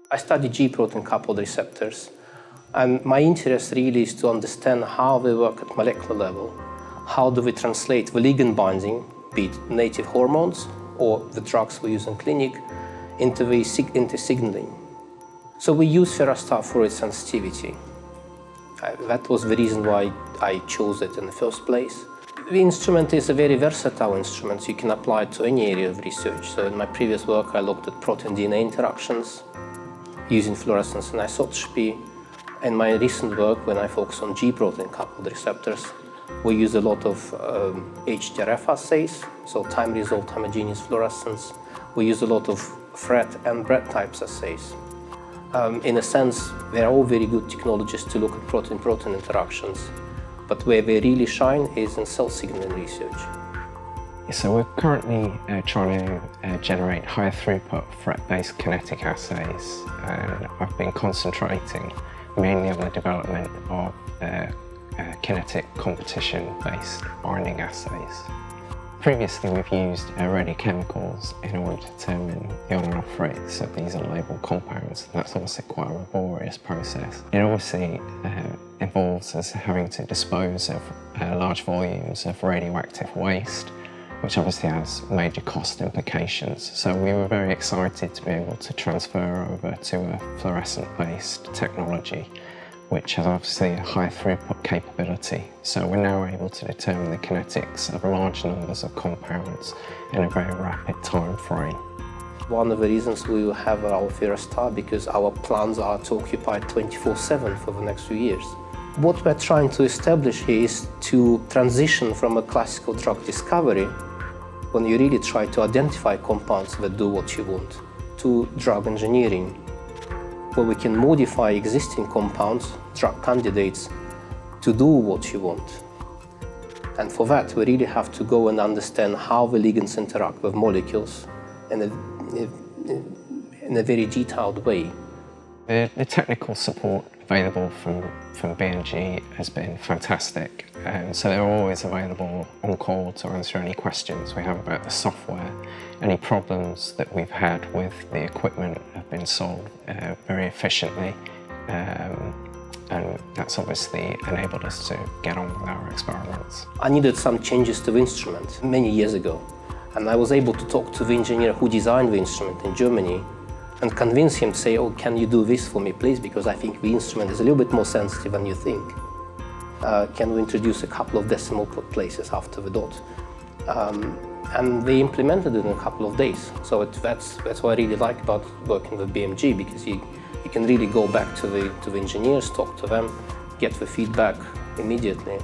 I study G protein-coupled receptors, and my interest really is to understand how they work at molecular level. How do we translate the ligand binding, be it native hormones or the drugs we use in clinic, into signaling. So we use PHERAstar for its sensitivity. That was the reason why I chose it in the first place. The instrument is a very versatile instrument, so you can apply it to any area of research. So in my previous work, I looked at protein-DNA interactions using fluorescence and isotropy. In my recent work, when I focus on G protein-coupled receptors, we use a lot of HTRF assays, so time-resolved homogeneous fluorescence. We use a lot of FRET and BRET types assays. In a sense, they're all very good technologies to look at protein-protein interactions, but where they really shine is in cell signaling research. So we're currently trying to generate higher throughput FRET-based kinetic assays, and I've been concentrating mainly on the development of kinetic competition-based binding assays. Previously, we've used radiochemicals in order to determine the on-and-off rates of these unlabeled compounds. That's obviously quite a laborious process. It obviously involves us having to dispose of large volumes of radioactive waste, which obviously has major cost implications. So we were very excited to be able to transfer over to a fluorescent-based technology, which has obviously a high throughput capability. So we're now able to determine the kinetics of large numbers of compounds in a very rapid time frame. One of the reasons we have our PHERAstar because our plans are to occupy 24/7 for the next few years. What we're trying to establish here is to transition from a classical drug discovery, when you really try to identify compounds that do what you want, to drug engineering, where we can modify existing compounds, drug candidates, to do what you want. And for that, we really have to go and understand how the ligands interact with molecules in a very detailed way. The technical support available from B&G has been fantastic. So they're always available on call to answer any questions we have about the software. Any problems that we've had with the equipment have been solved very efficiently, and that's obviously enabled us to get on with our experiments. I needed some changes to the instrument many years ago, and I was able to talk to the engineer who designed the instrument in Germany and convince him to say, oh, can you do this for me, please? Because I think the instrument is a little bit more sensitive than you think. Can we introduce a couple of decimal places after the dot? And they implemented it in a couple of days. So that's what I really like about working with BMG, because you can really go back to the engineers, talk to them, get the feedback immediately.